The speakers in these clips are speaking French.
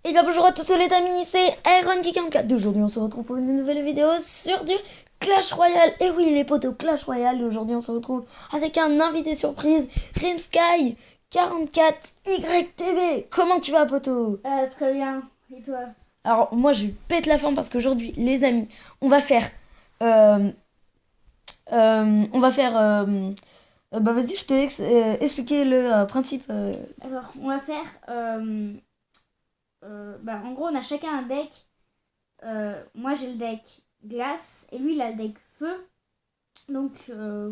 Et bien bonjour à tous les amis, c'est Iron44. Aujourd'hui on se retrouve pour une nouvelle vidéo sur du Clash Royale. Et oui les potos, Clash Royale. Aujourd'hui on se retrouve avec un invité surprise, Rimsky 44YTB. Comment tu vas poto? Très bien. Et toi? Alors moi je pète la forme parce qu'aujourd'hui les amis, on va faire... euh, bah vas-y je te laisse expliquer le principe. Alors, on va faire... en gros, on a chacun un deck. Moi, j'ai le deck glace et lui, il a le deck feu. Donc,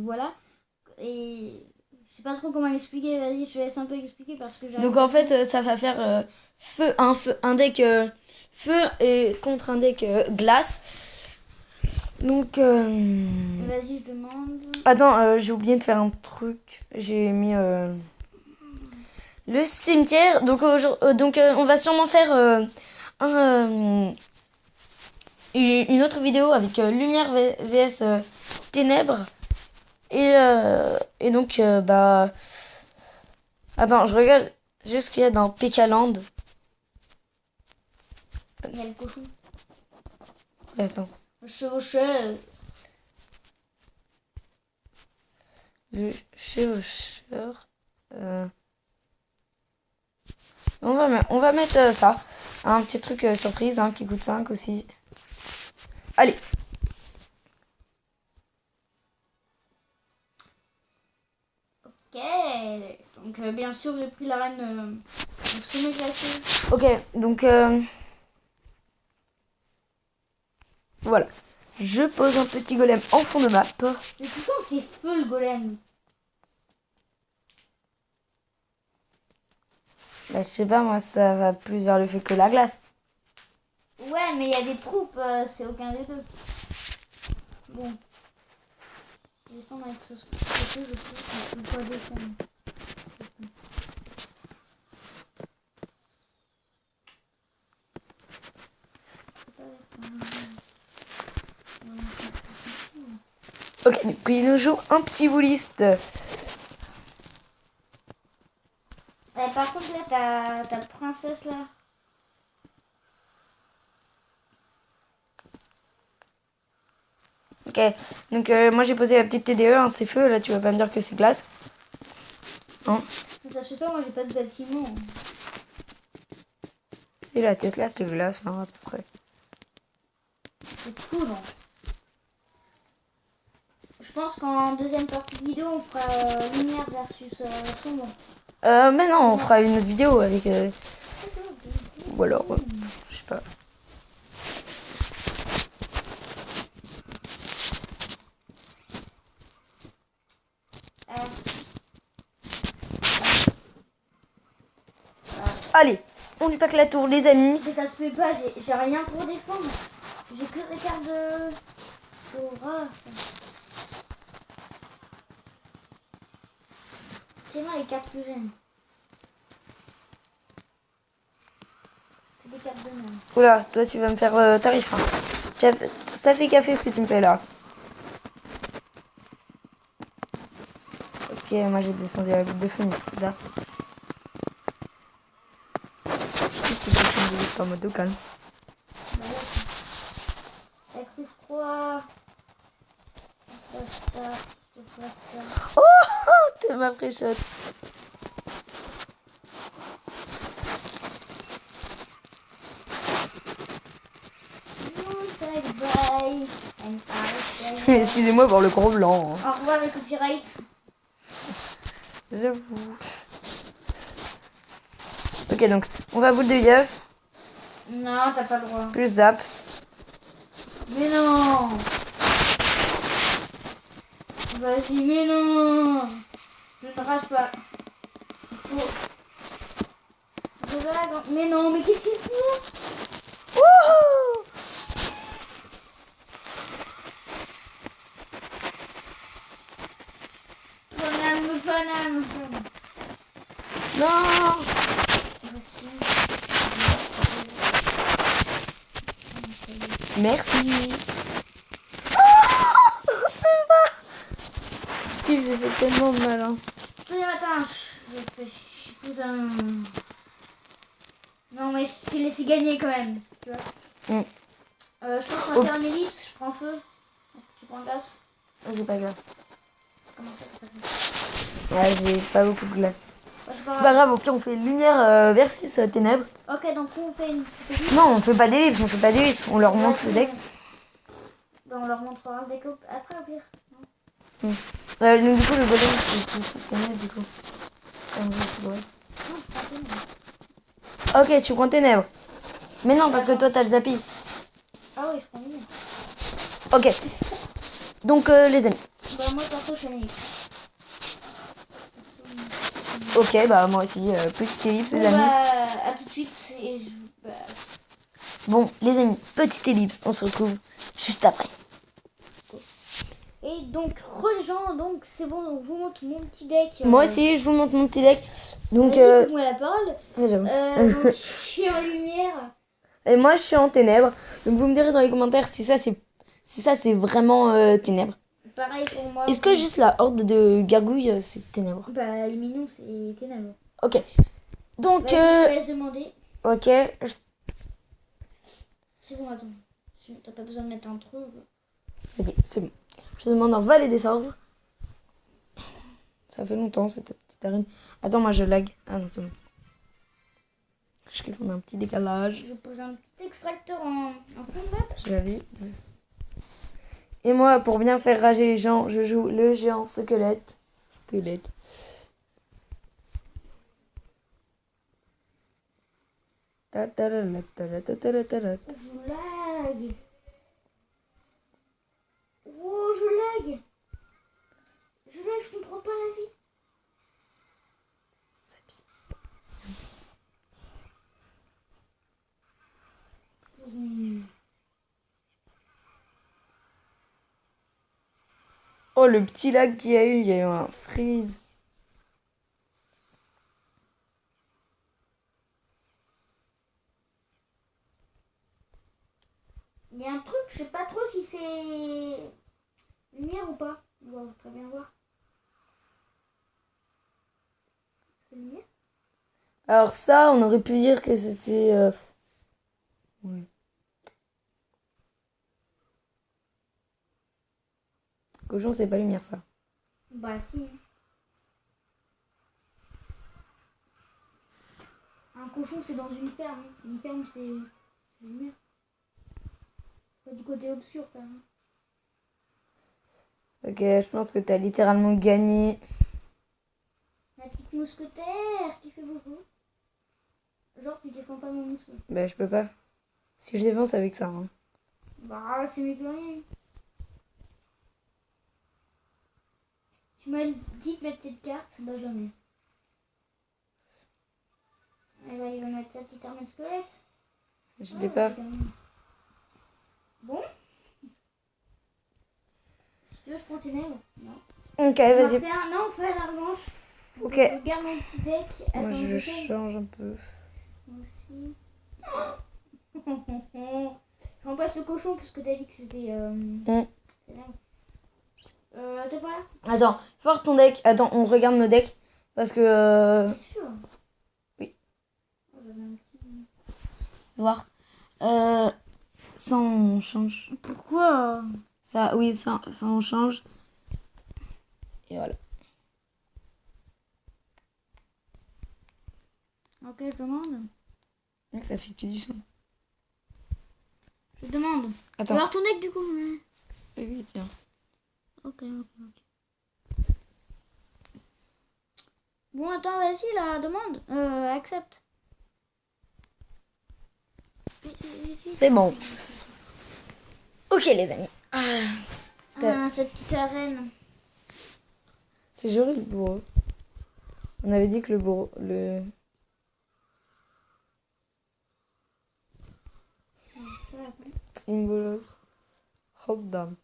voilà. Et je sais pas trop comment expliquer. Vas-y, je te laisse un peu expliquer parce que j'arrive Donc pas en trop. fait, ça va faire un deck feu et contre un deck glace. Donc Vas-y, je demande. attends, j'ai oublié de faire un truc. J'ai mis le cimetière. Donc on va sûrement faire un une autre vidéo avec lumière vs ténèbres et donc bah attends, je regarde juste ce qu'il y a dans Pekaland. Il y a le cochon. Attends. Le chevaucheur. Le chevaucheur. On va mettre ça. Un petit truc surprise qui coûte 5 aussi. Allez. Ok. Donc, bien sûr, j'ai pris la reine au sommet glacé. Ok, donc voilà. Je pose un petit golem en fond de map. Mais pourquoi c'est feu le golem? Bah, je sais pas, moi, ça va plus vers le feu que la glace. Ouais, mais il y a des troupes, c'est aucun des deux. Bon. Je vais prendre avec ce côté, je sais qu'on peut pas défendre. Ok, donc il nous joue un petit bouliste. Par contre, là, ta princesse, là. Ok, donc moi j'ai posé la petite TDE, hein, c'est feu, là tu vas pas me dire que c'est glace. Hein? Mais ça se fait pas, moi j'ai pas de bâtiment. Et la Tesla c'est glace, hein, à peu près. C'est fou, non? Je pense qu'en deuxième partie de vidéo, on fera lumière versus sombre. Mais non, on fera une autre vidéo avec... ou alors, je sais pas. Allez, on lui pack la tour, les amis. Mais ça se fait pas, j'ai rien pour défendre. J'ai que des cartes de... C'est moi les cartes que j'aime. C'est des cartes de merde. Oula, toi tu vas me faire tarif. Hein. Ça fait café ce que tu me fais là. Ok, moi j'ai descendu la goutte de feu, mais là. Je vais descendre juste en mode calme. T'as cru froid. Oh, t'es ma préchotte. Excusez-moi pour le gros blanc. Au revoir les copyrights. J'avoue. Ok, donc on va boule de yeux. Non, t'as pas le droit. Plus zap. Mais non. Vas-y, mais non. Je ne rage pas. Mais non, mais qu'est-ce qu'il fout? Wouhou! Banane. Non! Merci. J'ai fait tellement de mal. Attends, non, moi je t'ai laissé gagner quand même. Tu vois. Mm. Je pense qu'on va faire une ellipse, je prends feu. Tu prends glace. J'ai pas glace. Comment ça, t'as pas glace? Ouais, j'ai pas beaucoup de glace. Bah, C'est pas grave, au pire on fait lumière versus ténèbres. Ok, donc on fait une petite ellipse. Non, on fait pas d'ellipse, on fait pas d'ellipse. On leur montre le deck. Bah, on leur montrera le deck après au pire. Donc du coup le golem c'est une ténèbres du coup. Non, je prends ténèbres. Ok, tu prends ténèbres. Mais non, parce que toi t'as le zappy. Ah oui, je prends ténèbres. Ok. Donc les amis. Bah moi perso je fais une ellipse. Ok, bah moi aussi, petite ellipse les Bon, amis. bah, à tout de suite. Et bah, Bon, les amis, petite ellipse, on se retrouve juste après. et donc, rejoins, donc c'est bon, donc je vous montre mon petit deck. Moi aussi, je vous montre mon petit deck. Donc, Vas-y, coupe-moi la parole. ouais, j'avoue. Donc, je suis en lumière. Et moi, je suis en ténèbres. Donc, vous me direz dans les commentaires si ça, c'est vraiment ténèbres. Pareil pour moi. Est-ce que juste la horde de gargouilles, c'est ténèbres? Bah, les mignons, c'est ténèbres. Ok. Donc, Vas-y, je te laisse demander. ok. C'est bon, attends. T'as pas besoin de mettre un truc. Vas-y, c'est bon. Je te demande un valet des sabres. Ça fait longtemps, cette petite arène. Attends, moi, je lag. Ah non, c'est bon. Je kiffe, on a un petit décalage. Je pose un petit extracteur en fond de map. Je l'avais. Et moi, pour bien faire rager les gens, je joue le géant squelette. Squelette. Je lag. Oh, je lag. Je comprends pas la vie. Oh, le petit lag qu'il y a eu, il y a eu un freeze. Il y a un truc, je sais pas trop si c'est lumière ou pas. On va très bien voir. C'est lumière? Alors ça, on aurait pu dire que c'était... Ouais. Cochon, c'est pas lumière, ça. Bah si. Un cochon, c'est dans une ferme. Une ferme, c'est lumière. C'est pas du côté obscur, quand même. Ok, je pense que t'as littéralement gagné. La petite mousquetaire qui fait beaucoup. Genre, tu défends pas mon mousquet. Bah, je peux pas. Si je défense avec ça. Hein. Bah, c'est mieux que rien. Tu m'as dit de mettre cette carte, bah je la mets. Et là, il va mettre sa petite armée de squelettes. Je l'ai pas. Bon. Si tu veux, je prends tes nègres. Non. Ok, vas-y. Non, on fait la revanche. Ok. Je garde mon petit deck. Moi, Attends, je change un peu. Moi aussi. Je remplace le cochon parce que t'as dit que c'était... T'es pas là? Attends, faut voir ton deck. Attends, on regarde nos decks. Parce que... C'est sûr. Oui. Oh, j'avais un petit... Voir. Ça, on change. Pourquoi? Ça, oui, ça on change. Et voilà. Ok, je demande. Donc, ça fait que du son. Je demande. Tu Attends. vas voir ton deck du coup? Ouais. Oui, tiens. Ok. Bon, attends, vas-y, la demande. Accepte. C'est bon. Ok, les amis. Cette petite arène. C'est joli le bourreau. On avait dit que le bourreau... Symbolos. Hold down.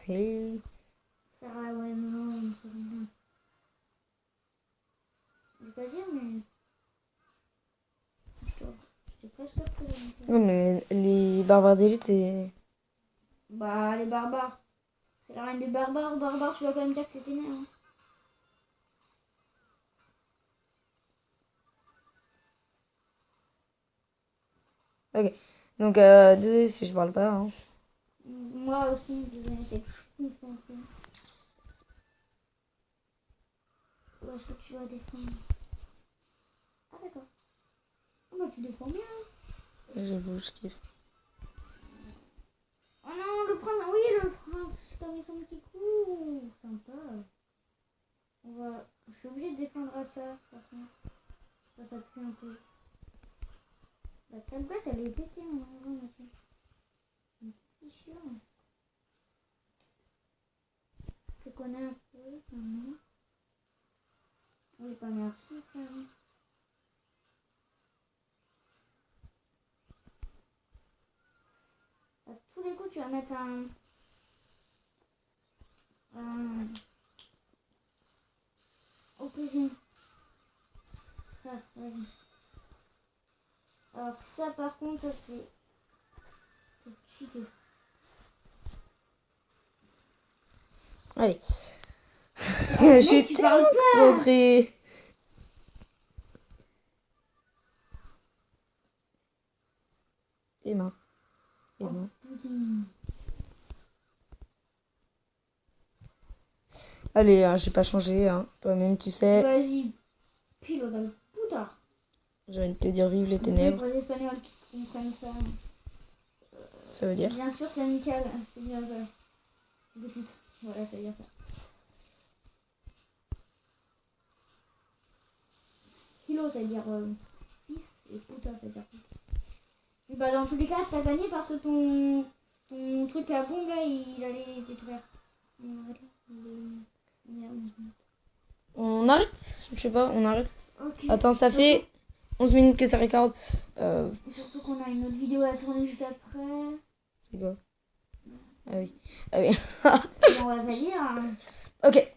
Hey. Ça va, ouais, non, ça va bien. Je vais pas dire, mais... J'étais presque prêt. Non, mais les barbares d'élite, c'est... Bah, les barbares. C'est la reine des barbares. Barbares, tu vas quand même dire que c'était né, hein. Ok. Donc, désolé si je parle pas. Hein. Moi aussi, désolé, c'est que je confonds tout. Où est-ce que tu vas défendre? Ah d'accord. Ah bah tu défends bien. J'avoue, je kiffe. Oh non, le prince, oui, le prince, t'as mis son petit coup. Sympa. Je suis obligée de défendre à ça, par contre. Ça pue un peu. La tablette, elle est pétée en avant, monsieur. C'est sûr. Je te connais un peu, maintenant. Oui, pas merci, frère. À tous les coups, tu vas mettre un opposé. Ah, vas-y. Alors ça, par contre, ça c'est cheaté. Allez. Oh, Je suis tu parles tellement pas. concentrée. Et mince. Et non. Putain. Allez, hein, j'ai pas changé. Hein. Toi-même, tu sais. Vas-y, pile dans le poutard. J'ai envie de te dire vive les Désolé ténèbres. pour les Espagnols qui comprennent ça. Ça veut dire. Bien sûr, c'est amical. Je te dis un peu. Je t'écoute. Voilà, ça veut dire ça. Kilo, ça veut dire fils. Et puta, ça veut dire pute. Et bah, dans tous les cas, t'as gagné parce que ton truc à bombe là, il allait détruire. On arrête? Je sais pas, on arrête. Ok. Attends, ça fait 11 minutes que ça recorde. Surtout qu'on a une autre vidéo à tourner juste après. C'est quoi? Ah oui. Ah oui. On va pas dire. Hein. Ok.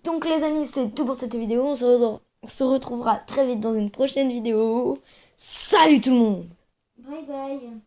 Donc les amis, c'est tout pour cette vidéo. On se retrouvera très vite dans une prochaine vidéo. Salut tout le monde! Bye bye.